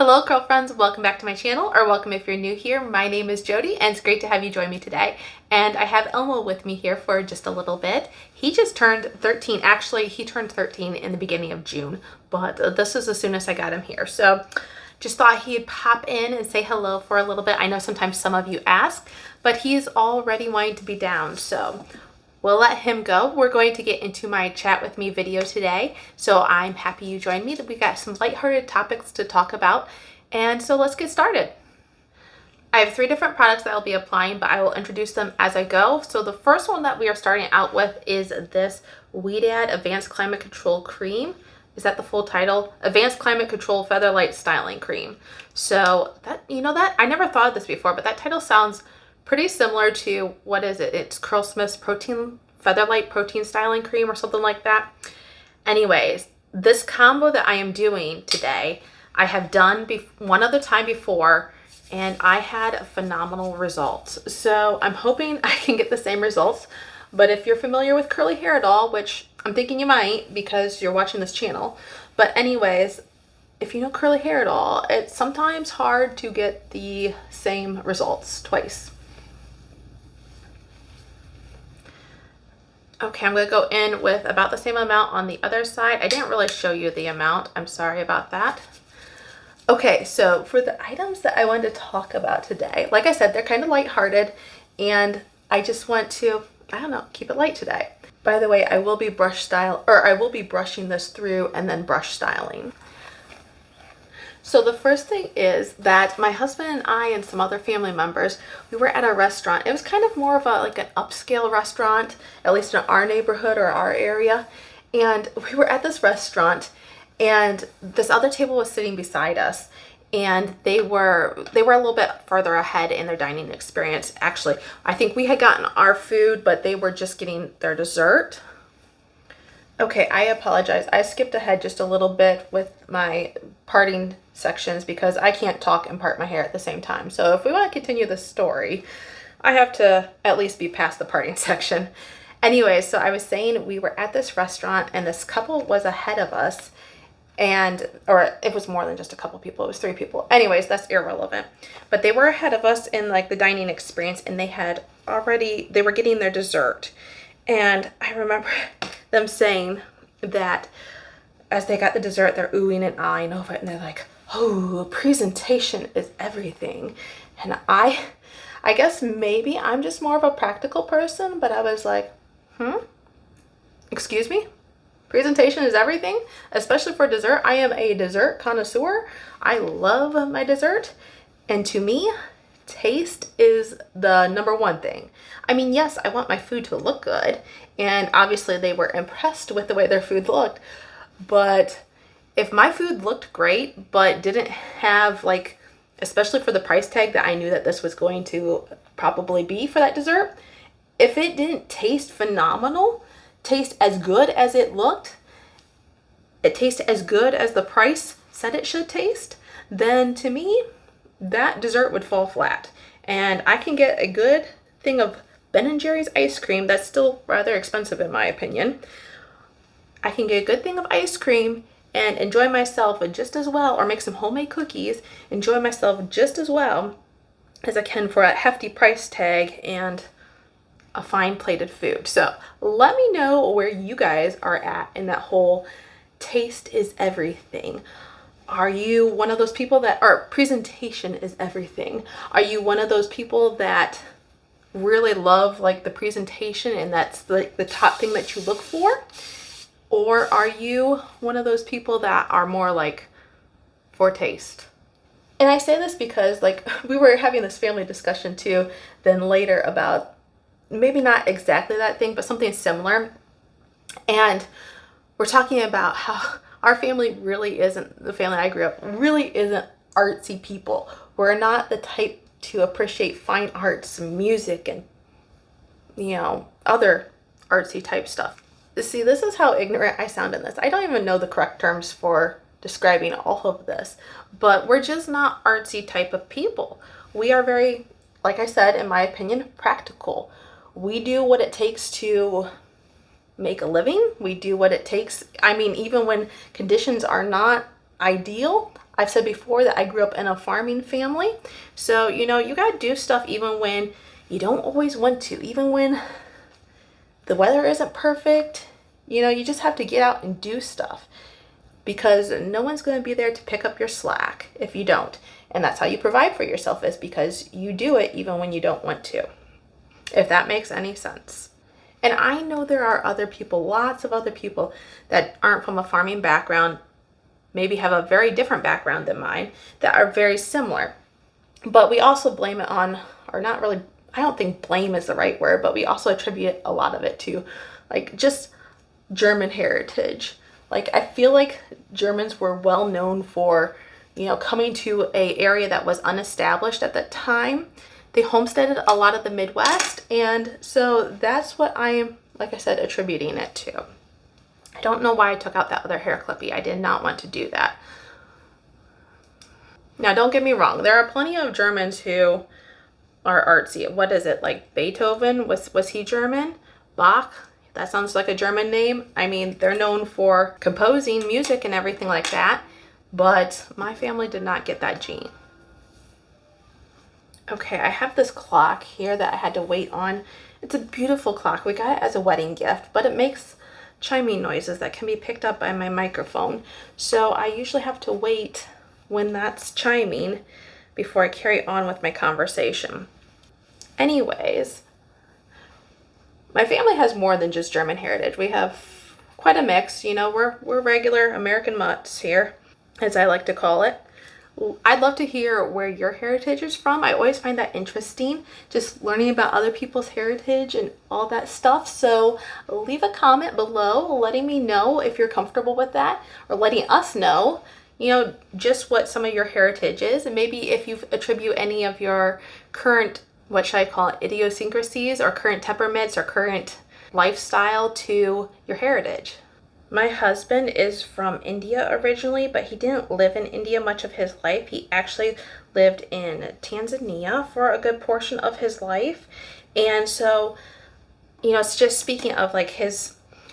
Hello girlfriends, welcome back to my channel, or welcome if you're new here. My name is Jody and it's great to have you join me today. And I have Elmo with me here for just a little bit. He just turned 13. Actually, he turned 13 in the beginning of June, but this is as soon as I got him here. So just thought he'd pop in and say hello for a little bit. I know sometimes some of you ask, but he's already wanting to be down. So we'll let him go. We're going to get into my chat with me video today. So I'm happy you joined me. We got some lighthearted topics to talk about. And so let's get started. I have 3 different products that I'll be applying, but I will introduce them as I go. So the first one that we are starting out with is this Weedad Advanced Climate Control Cream. Is that the full title? Advanced Climate Control Featherlight Styling Cream. So that, I never thought of this before, but that title sounds pretty similar to, what is it? It's Curlsmith's Featherlight Protein Styling Cream or something like that. Anyways, this combo that I am doing today, I have done one other time before, and I had phenomenal results. So I'm hoping I can get the same results. But if you're familiar with curly hair at all, which I'm thinking you might because you're watching this channel, but anyways, if you know curly hair at all, it's sometimes hard to get the same results twice. Okay, I'm going to go in with about the same amount on the other side. I didn't really show you the amount. I'm sorry about that. Okay, so for the items that I wanted to talk about today, like I said, they're kind of lighthearted, and I just want to, keep it light today. By the way, I will be brushing this through and then brush styling. So the first thing is that my husband and I and some other family members, we were at a restaurant. It was kind of more of like an upscale restaurant, at least in our neighborhood or our area. And we were at this restaurant, and this other table was sitting beside us, and they were a little bit further ahead in their dining experience. Actually, I think we had gotten our food, but they were just getting their dessert. Okay, I apologize. I skipped ahead just a little bit with my parting sections because I can't talk and part my hair at the same time. So if we want to continue the story, I have to at least be past the parting section. Anyway, so I was saying we were at this restaurant and this couple was ahead of us, or it was more than just a couple people, it was 3 people. Anyways, that's irrelevant. But they were ahead of us in like the dining experience, and they were getting their dessert. And I remember them saying that as they got the dessert, they're oohing and eyeing over it, and they're like, oh, presentation is everything. And I guess maybe I'm just more of a practical person, but I was like, excuse me? Presentation is everything, especially for dessert. I am a dessert connoisseur. I love my dessert. And to me, taste is the number one thing. I mean, yes, I want my food to look good, and obviously they were impressed with the way their food looked, but if my food looked great but didn't have, like, especially for the price tag that I knew that this was going to probably be for that dessert, if it didn't taste phenomenal, taste as good as it looked, it tasted as good as the price said it should taste, then to me, that dessert would fall flat. And I can get a good thing of Ben & Jerry's ice cream that's still rather expensive in my opinion. I can get a good thing of ice cream and enjoy myself just as well, or make some homemade cookies, enjoy myself just as well as I can for a hefty price tag and a fine plated food. So let me know where you guys are at in that whole taste is everything. Are you one of those people presentation is everything? Are you one of those people that really love like the presentation and that's like the top thing that you look for? Or are you one of those people that are more like for taste? And I say this because like we were having this family discussion too, then later about maybe not exactly that thing, but something similar. And we're talking about how our family really isn't, the family I grew up, really isn't artsy people. We're not the type to appreciate fine arts, music, and, other artsy type stuff. See, this is how ignorant I sound in this. I don't even know the correct terms for describing all of this, but we're just not artsy type of people. We are very, like I said, in my opinion, practical. We do what it takes to make a living. We do what it takes. I mean, even when conditions are not ideal, I've said before that I grew up in a farming family. So, you know, you gotta do stuff even when you don't always want to, even when the weather isn't perfect. You know, you just have to get out and do stuff because no one's gonna be there to pick up your slack if you don't. And that's how you provide for yourself, is because you do it even when you don't want to, if that makes any sense. And I know there are other people, lots of other people that aren't from a farming background, maybe have a very different background than mine, that are very similar. But we also blame it on, or not really, I don't think blame is the right word, but we also attribute a lot of it to like just German heritage. Like I feel like Germans were well known for, you know, coming to a area that was unestablished at that time. They homesteaded a lot of the Midwest, and so that's what I am, like I said, attributing it to. I don't know why I took out that other hair clippy. I did not want to do that. Now, don't get me wrong. There are plenty of Germans who are artsy. What is it, like Beethoven? Was he German? Bach? That sounds like a German name. I mean, they're known for composing music and everything like that, but my family did not get that gene. Okay, I have this clock here that I had to wait on. It's a beautiful clock. We got it as a wedding gift, but it makes chiming noises that can be picked up by my microphone. So I usually have to wait when that's chiming before I carry on with my conversation. Anyways, my family has more than just German heritage. We have quite a mix. You know, we're regular American mutts here, as I like to call it. I'd love to hear where your heritage is from. I always find that interesting, just learning about other people's heritage and all that stuff. So leave a comment below letting me know if you're comfortable with that, or letting us know, you know, just what some of your heritage is, and maybe if you attribute any of your current, what should I call it, idiosyncrasies or current temperaments or current lifestyle to your heritage. My husband is from India originally, but he didn't live in India much of his life. He actually lived in Tanzania for a good portion of his life. And so, you know, it's just speaking of like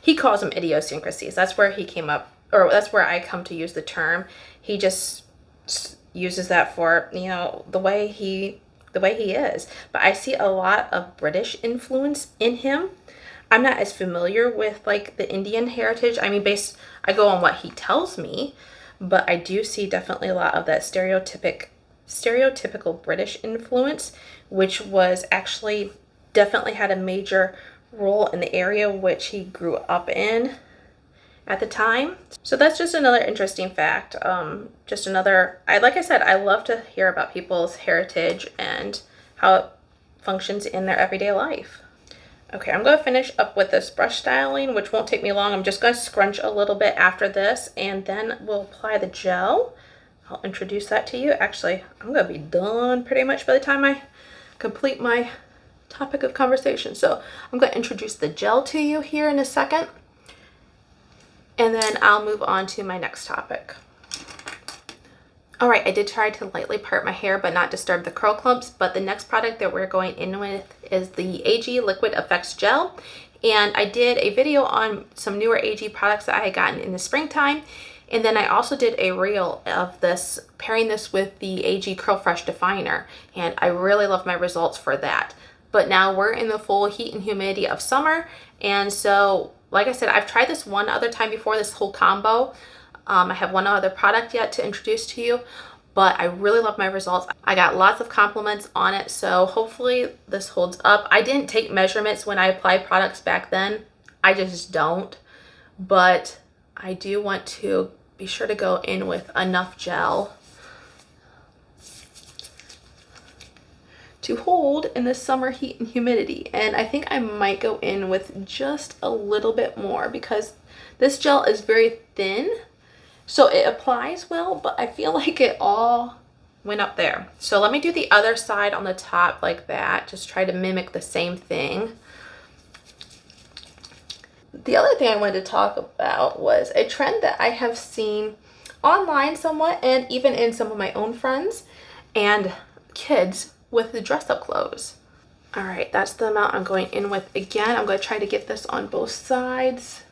he calls them idiosyncrasies. That's where he came up, or that's where I come to use the term. He just uses that for, you know, the way he is. But I see a lot of British influence in him. I'm not as familiar with like the Indian heritage. I mean, I go on what he tells me, but I do see definitely a lot of that stereotypical British influence, which was actually definitely had a major role in the area which he grew up in at the time. So that's just another interesting fact. Just another, like I said, I love to hear about people's heritage and how it functions in their everyday life. Okay, I'm going to finish up with this brush styling, which won't take me long. I'm just going to scrunch a little bit after this, and then we'll apply the gel. I'll introduce that to you. Actually, I'm going to be done pretty much by the time I complete my topic of conversation. So I'm going to introduce the gel to you here in a second, and then I'll move on to my next topic. All right, I did try to lightly part my hair but not disturb the curl clumps, but the next product that we're going in with is the AG Liquid Effects Gel. And I did a video on some newer AG products that I had gotten in the springtime. And then I also did a reel of this, pairing this with the AG Curl Fresh Definer. And I really love my results for that. But now we're in the full heat and humidity of summer. And so, like I said, I've tried this one other time before, this whole combo. I have one other product yet to introduce to you, but I really love my results. I got lots of compliments on it, so hopefully this holds up. I didn't take measurements when I applied products back then. I just don't, but I do want to be sure to go in with enough gel to hold in the summer heat and humidity. And I think I might go in with just a little bit more because this gel is very thin. So it applies well, but I feel like it all went up there. So let me do the other side on the top like that. Just try to mimic the same thing. The other thing I wanted to talk about was a trend that I have seen online somewhat, and even in some of my own friends and kids with the dress up clothes. All right, that's the amount I'm going in with. Again, I'm going to try to get this on both sides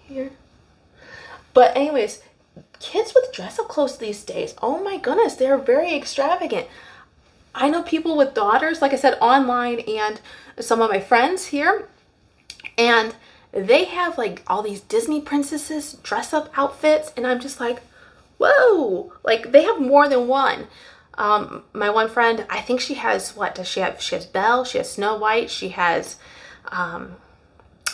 here. But anyways, kids with dress-up clothes these days, oh my goodness, they're very extravagant. I know people with daughters, like I said, online, and some of my friends here, and they have like all these Disney princesses dress-up outfits, and I'm just like, whoa, like they have more than one. My one friend, I think she has, what does she have? She has Belle, she has Snow White, she has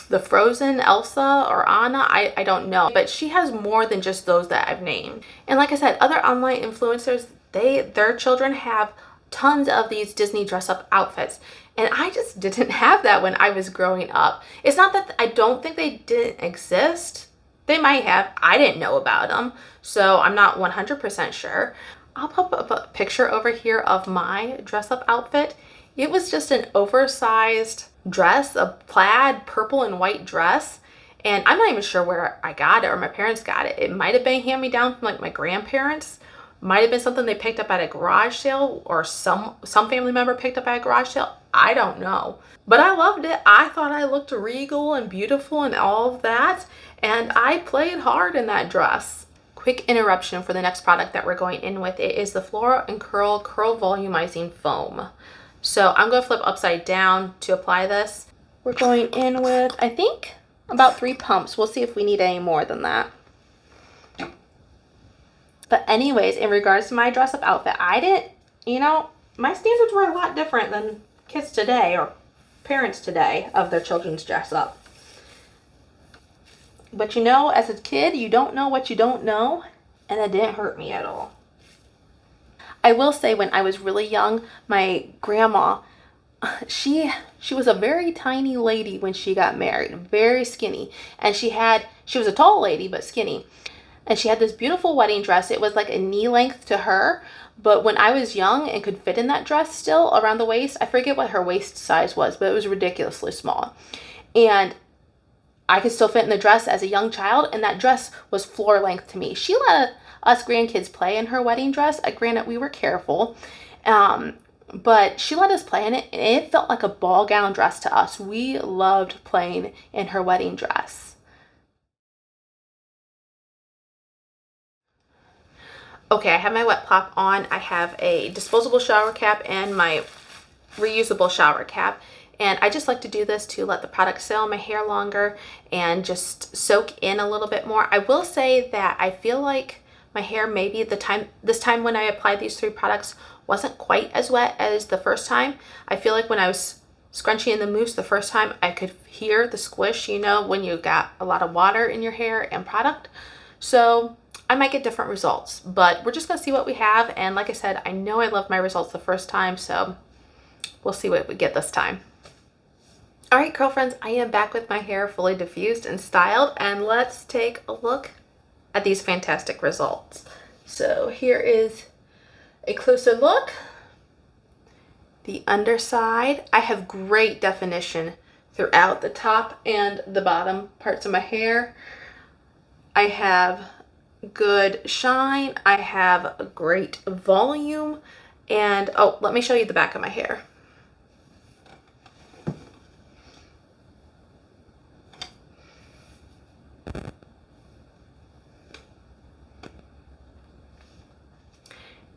the Frozen Elsa or Anna, I don't know, but she has more than just those that I've named. And like I said, other online influencers, their children have tons of these Disney dress up outfits, and I just didn't have that when I was growing up. It's not that I don't think they didn't exist. They might have. I didn't know about them, so I'm not 100% sure. I'll pop up a picture over here of my dress up outfit. It was just an oversized dress, a plaid purple and white dress. And I'm not even sure where I got it or my parents got it. It might have been hand-me-down from like my grandparents. Might have been something they picked up at a garage sale, or some family member picked up at a garage sale. I don't know. But I loved it. I thought I looked regal and beautiful and all of that. And I played hard in that dress. Quick interruption for the next product that we're going in with. It is the Flora and Curl Volumizing Foam. So I'm going to flip upside down to apply this. We're going in with, I think, about 3 pumps. We'll see if we need any more than that. But anyways, in regards to my dress up outfit, I didn't, my standards were a lot different than kids today or parents today of their children's dress up. But as a kid, you don't know what you don't know, and it didn't hurt me at all. I will say, when I was really young, my grandma, she was a very tiny lady when she got married, very skinny, and she was a tall lady but skinny, and she had this beautiful wedding dress. It was like a knee length to her, but when I was young and could fit in that dress still around the waist, I forget what her waist size was, but it was ridiculously small, and I could still fit in the dress as a young child, and that dress was floor length to me. She let us grandkids play in her wedding dress. Granted, we were careful, but she let us play in it, and it felt like a ball gown dress to us. We loved playing in her wedding dress. Okay, I have my wet plop on. I have a disposable shower cap and my reusable shower cap. And I just like to do this to let the product stay on my hair longer and just soak in a little bit more. I will say that I feel like my hair maybe this time when I applied these 3 products wasn't quite as wet as the first time. I feel like when I was scrunching in the mousse the first time, I could hear the squish, when you got a lot of water in your hair and product. So I might get different results, but we're just gonna see what we have. And like I said, I know I loved my results the first time, so we'll see what we get this time. All right, curl friends, I am back with my hair fully diffused and styled, and let's take a look at these fantastic results. So here is a closer look. The underside, I have great definition throughout the top and the bottom parts of my hair. I have good shine, I have a great volume, and let me show you the back of my hair.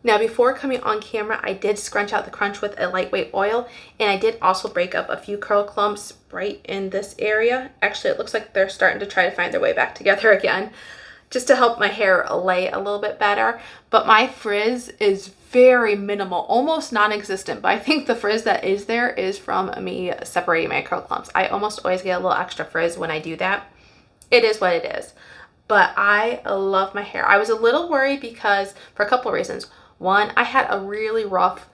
Now, before coming on camera, I did scrunch out the crunch with a lightweight oil, and I did also break up a few curl clumps right in this area. Actually, it looks like they're starting to try to find their way back together again, just to help my hair lay a little bit better. But my frizz is very minimal, almost non-existent, but I think the frizz that is there is from me separating my curl clumps. I almost always get a little extra frizz when I do that. It is what it is. But I love my hair. I was a little worried because, for a couple of reasons. One, I had a really rough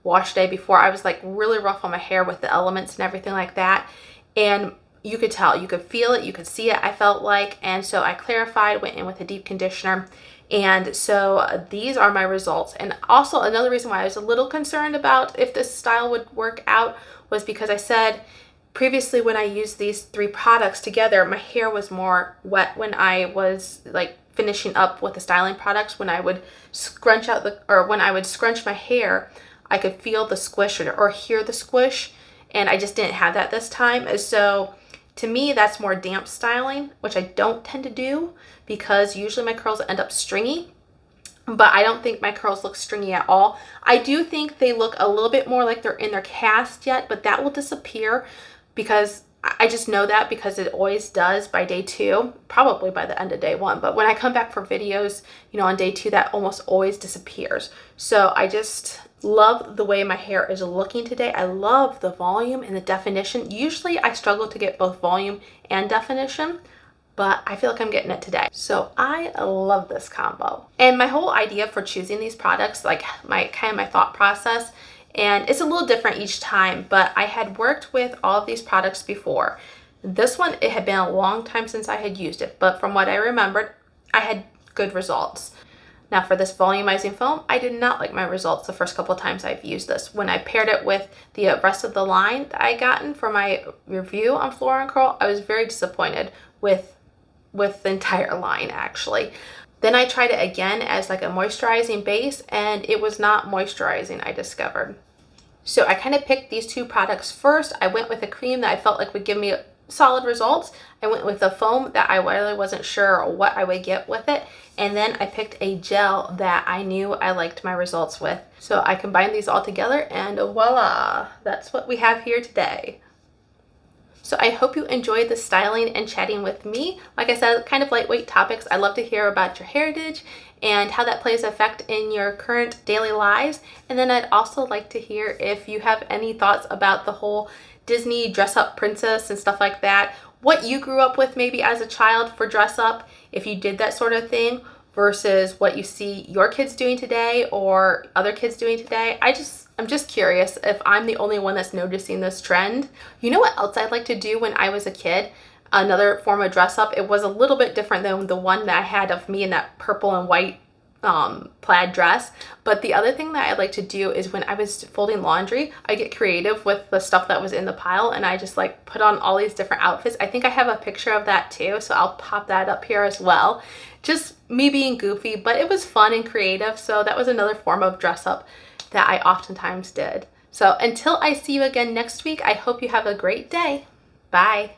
wash day before. I was like really rough on my hair with the elements and everything like that. And you could tell, you could feel it, you could see it, I felt like. And so I clarified, went in with a deep conditioner. And so these are my results. And also another reason why I was a little concerned about if this style would work out was because I said previously when I used these 3 products together, my hair was more wet when I was like finishing up with the styling products. When I would scrunch out when I would scrunch my hair, I could feel the squish or hear the squish, and I just didn't have that this time. So To me, that's more damp styling, which I don't tend to do because usually my curls end up stringy. But I don't think my curls look stringy at all. I do think they look a little bit more like they're in their cast yet, but that will disappear because I just know that because it always does by day 2, probably by the end of day 1. But when I come back for videos, you know, on day 2, that almost always disappears. So I just love the way my hair is looking today. I love the volume and the definition. Usually I struggle to get both volume and definition, but I feel like I'm getting it today. So I love this combo. And my whole idea for choosing these products, like my thought process, and it's a little different each time, but I had worked with all of these products before. This one, it had been a long time since I had used it, but from what I remembered, I had good results. Now for this volumizing foam, I did not like my results the first couple of times I've used this. When I paired it with the rest of the line that I gotten for my review on Flora and Curl, I was very disappointed with the entire line actually. Then I tried it again as like a moisturizing base, and it was not moisturizing, I discovered. So I kind of picked these 2 products first. I went with a cream that I felt like would give me solid results. I went with a foam that I really wasn't sure what I would get with it. And then I picked a gel that I knew I liked my results with. So I combined these all together and voila, that's what we have here today. So I hope you enjoyed the styling and chatting with me. Like I said, kind of lightweight topics. I love to hear about your heritage and how that plays effect in your current daily lives. And then I'd also like to hear if you have any thoughts about the whole Disney dress up princess and stuff like that. What you grew up with maybe as a child for dress up, if you did that sort of thing, versus what you see your kids doing today or other kids doing today. I'm just curious if I'm the only one that's noticing this trend. You know what else I'd like to do when I was a kid? Another form of dress up. It was a little bit different than the one that I had of me in that purple and white plaid dress. But the other thing that I'd like to do is when I was folding laundry, I get creative with the stuff that was in the pile and I just like put on all these different outfits. I think I have a picture of that too, so I'll pop that up here as well. Just me being goofy, but it was fun and creative. So that was another form of dress up that I oftentimes did. So until I see you again next week, I hope you have a great day. Bye.